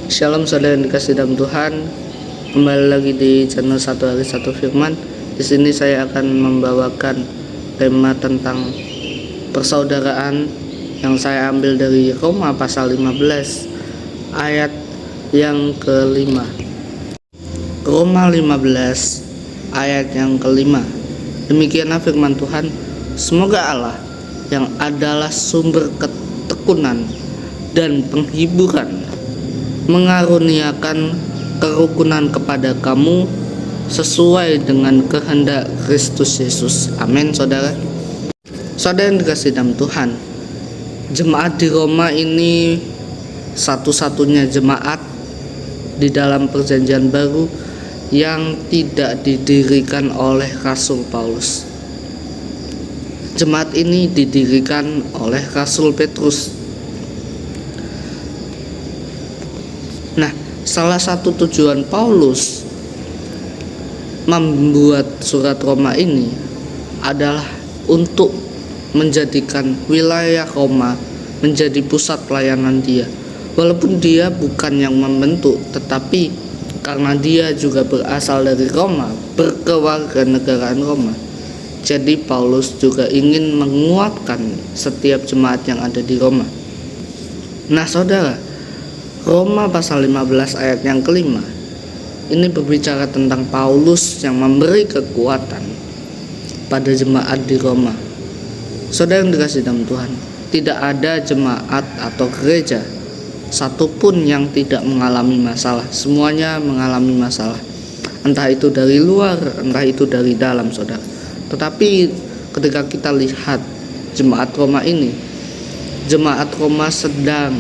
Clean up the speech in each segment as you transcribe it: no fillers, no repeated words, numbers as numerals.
Shalom saudara yang dikasih dalam Tuhan. Kembali lagi di channel Satu Hari Satu Firman. Di sini saya akan membawakan tema tentang persaudaraan yang saya ambil dari Roma pasal 15 ayat yang kelima. Roma 15 ayat yang kelima. Demikianlah firman Tuhan. Semoga Allah yang adalah sumber ketekunan dan penghiburan mengaruniakan kerukunan kepada kamu sesuai dengan kehendak Kristus Yesus. Amin, saudara. Saudara yang dikasih dalam Tuhan, jemaat di Roma ini satu-satunya jemaat di dalam perjanjian baru yang tidak didirikan oleh Rasul Paulus. Jemaat ini didirikan oleh Rasul Petrus. Nah, salah satu tujuan Paulus membuat surat Roma ini adalah untuk menjadikan wilayah Roma menjadi pusat pelayanan dia. Walaupun dia bukan yang membentuk, tetapi karena dia juga berasal dari Roma, berkewarganegaraan Roma. Jadi Paulus juga ingin menguatkan setiap jemaat yang ada di Roma. Nah, saudara, Roma pasal 15 ayat yang kelima ini berbicara tentang Paulus yang memberi kekuatan pada jemaat di Roma. Saudara yang dikasih dalam Tuhan, tidak ada jemaat atau gereja satupun yang tidak mengalami masalah. Semuanya mengalami masalah, entah itu dari luar, entah itu dari dalam, saudara. Tetapi ketika kita lihat jemaat Roma ini, jemaat Roma sedang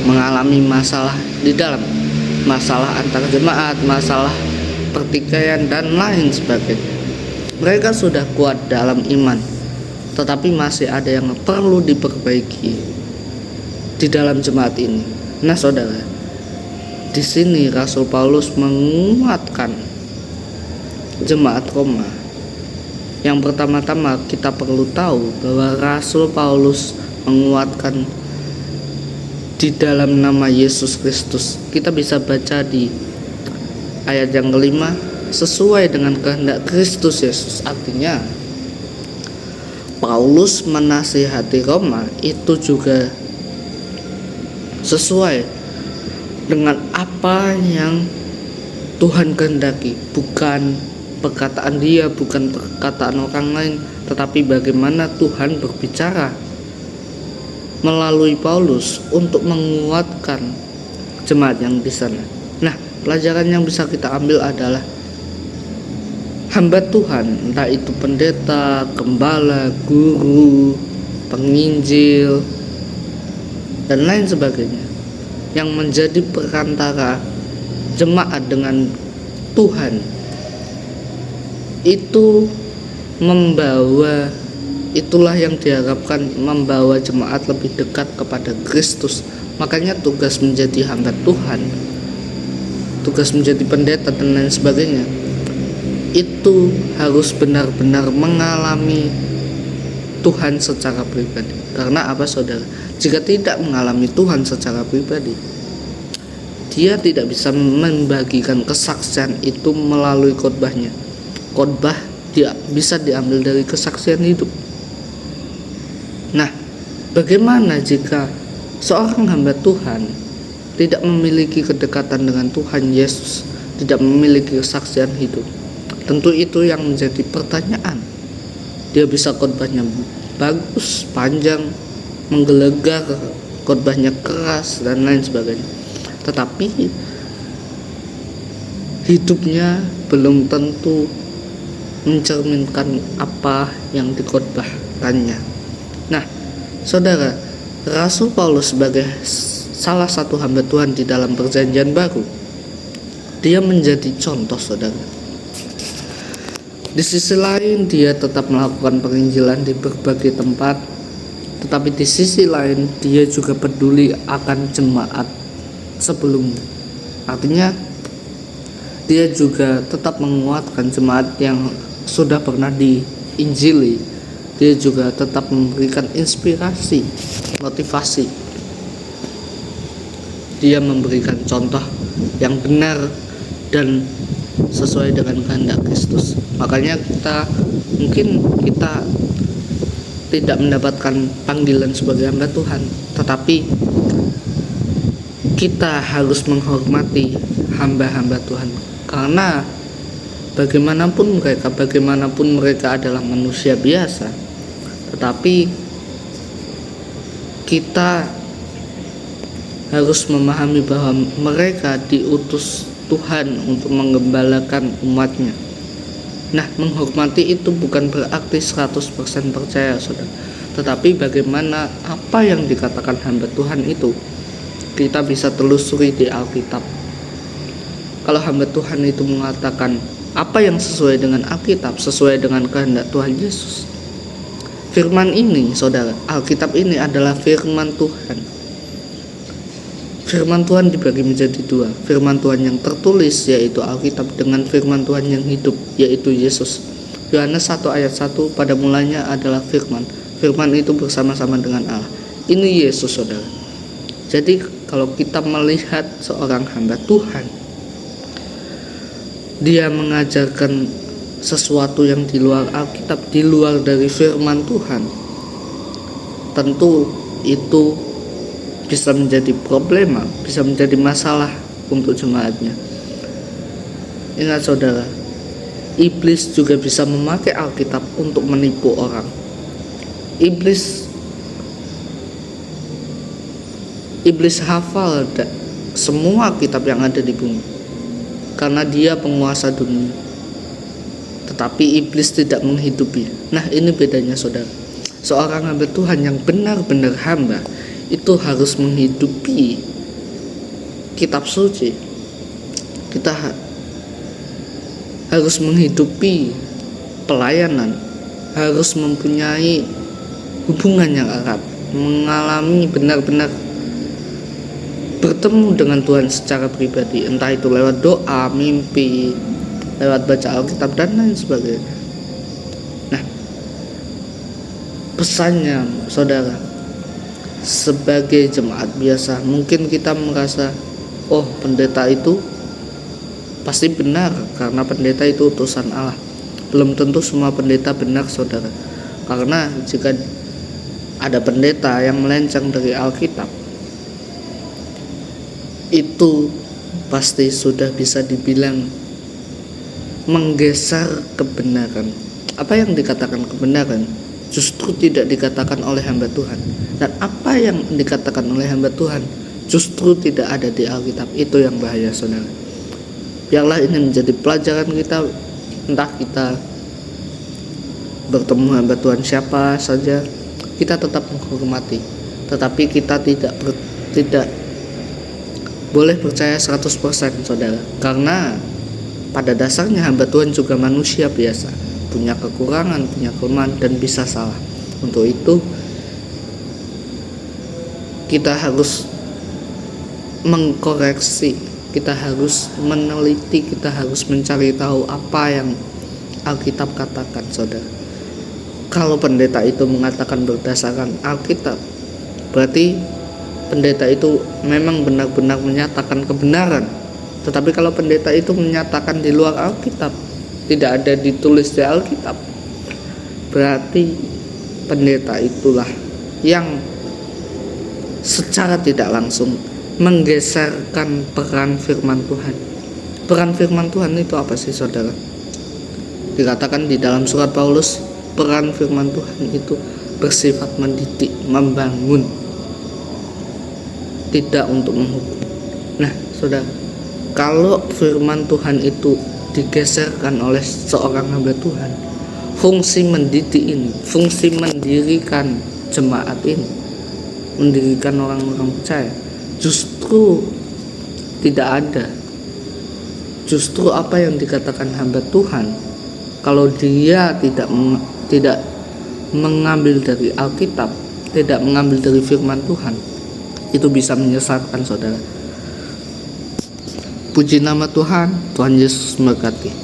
mengalami masalah di dalam, masalah antar jemaat, masalah pertikaian dan lain sebagainya. Mereka sudah kuat dalam iman, tetapi masih ada yang perlu diperbaiki di dalam jemaat ini. Nah, saudara, di sini Rasul Paulus menguatkan jemaat Roma. Yang pertama-tama kita perlu tahu bahwa Rasul Paulus menguatkan di dalam nama Yesus Kristus. Kita bisa baca di ayat yang kelima, sesuai dengan kehendak Kristus Yesus. Artinya Paulus menasihati Roma itu juga sesuai dengan apa yang Tuhan kehendaki, bukan perkataan dia, bukan perkataan orang lain, tetapi bagaimana Tuhan berbicara melalui Paulus untuk menguatkan jemaat yang di sana. Nah, pelajaran yang bisa kita ambil adalah hamba Tuhan, entah itu pendeta, gembala, guru, penginjil, dan lain sebagainya, yang menjadi perantara jemaat dengan Tuhan, itu itulah yang diharapkan membawa jemaat lebih dekat kepada Kristus. Makanya tugas menjadi hamba Tuhan, tugas menjadi pendeta dan lain sebagainya, itu harus benar-benar mengalami Tuhan secara pribadi. Karena apa, saudara? Jika tidak mengalami Tuhan secara pribadi, dia tidak bisa membagikan kesaksian itu melalui khotbahnya. Khotbah dia bisa diambil dari kesaksian hidup. Nah, bagaimana jika seorang hamba Tuhan tidak memiliki kedekatan dengan Tuhan Yesus, tidak memiliki kesaksian hidup? Tentu itu yang menjadi pertanyaan. Dia bisa khotbahnya bagus, panjang, menggelegar, khotbahnya keras dan lain sebagainya, tetapi hidupnya belum tentu mencerminkan apa yang dikhotbahkannya. Nah, saudara, Rasul Paulus sebagai salah satu hamba Tuhan di dalam perjanjian baru, dia menjadi contoh, saudara. Di sisi lain dia tetap melakukan penginjilan di berbagai tempat, tetapi di sisi lain dia juga peduli akan jemaat sebelumnya. Artinya dia juga tetap menguatkan jemaat yang sudah pernah diinjili. Dia juga tetap memberikan inspirasi, motivasi dia memberikan contoh yang benar dan sesuai dengan kehendak Kristus. Makanya kita tidak mendapatkan panggilan sebagai hamba Tuhan, tetapi kita harus menghormati hamba-hamba Tuhan, karena bagaimanapun mereka adalah manusia biasa, tetapi kita harus memahami bahwa mereka diutus Tuhan untuk menggembalakan umatnya. Nah, menghormati itu bukan berarti 100% percaya, saudara. Tetapi bagaimana apa yang dikatakan hamba Tuhan itu, kita bisa telusuri di Alkitab. Kalau hamba Tuhan itu mengatakan apa yang sesuai dengan Alkitab, sesuai dengan kehendak Tuhan Yesus. Firman ini, saudara, Alkitab ini adalah firman Tuhan. Firman Tuhan dibagi menjadi dua, firman Tuhan yang tertulis yaitu Alkitab, dengan firman Tuhan yang hidup yaitu Yesus. Yohanes 1 ayat 1, pada mulanya adalah firman, firman itu bersama-sama dengan Allah. Ini Yesus, saudara. Jadi kalau kita melihat seorang hamba Tuhan, dia mengajarkan sesuatu yang di luar Alkitab, di luar dari firman Tuhan, tentu itu bisa menjadi problema, bisa menjadi masalah untuk jemaatnya. Ingat, saudara, iblis juga bisa memakai Alkitab untuk menipu orang. Iblis hafal semua kitab yang ada di bumi karena dia penguasa dunia, tetapi iblis tidak menghidupi. Nah, ini bedanya, saudara. Seorang hamba Tuhan yang benar-benar hamba itu harus menghidupi kitab suci. Kita harus menghidupi pelayanan, harus mempunyai hubungan yang erat, mengalami benar-benar bertemu dengan Tuhan secara pribadi, entah itu lewat doa, mimpi, lewat baca Alkitab dan lain sebagainya. Nah, pesannya, saudara, sebagai jemaat biasa, mungkin kita merasa, oh, pendeta itu pasti benar karena pendeta itu utusan Allah. Belum tentu semua pendeta benar, saudara. Karena jika ada pendeta yang melenceng dari Alkitab, itu pasti sudah bisa dibilang menggeser kebenaran. Apa yang dikatakan kebenaran justru tidak dikatakan oleh hamba Tuhan, dan apa yang dikatakan oleh hamba Tuhan justru tidak ada di Alkitab. Itu yang bahaya, saudara. Biarlah ini menjadi pelajaran kita, entah kita bertemu hamba Tuhan siapa saja, kita tetap menghormati, tetapi kita tidak boleh percaya 100%, saudara, karena pada dasarnya hamba Tuhan juga manusia biasa, punya kekurangan, punya kelemahan, dan bisa salah. Untuk itu kita harus mengkoreksi, kita harus meneliti, kita harus mencari tahu apa yang Alkitab katakan, saudara. Kalau pendeta itu mengatakan berdasarkan Alkitab, berarti pendeta itu memang benar-benar menyatakan kebenaran. Tetapi kalau pendeta itu menyatakan di luar Alkitab, tidak ada ditulis di Alkitab, berarti pendeta itulah yang secara tidak langsung menggeserkan peran firman Tuhan. Peran firman Tuhan itu apa sih, saudara? Dikatakan di dalam surat Paulus, peran firman Tuhan itu bersifat mendidik, membangun, tidak untuk menghukum. Nah, saudara, kalau firman Tuhan itu digeserkan oleh seorang hamba Tuhan, fungsi mendidik ini, fungsi mendirikan jemaat ini, mendirikan orang-orang percaya, justru tidak ada. Justru apa yang dikatakan hamba Tuhan, kalau dia tidak mengambil dari Alkitab, tidak mengambil dari firman Tuhan, itu bisa menyesatkan, saudara. Puji nama Tuhan, Tuhan Yesus memberkati.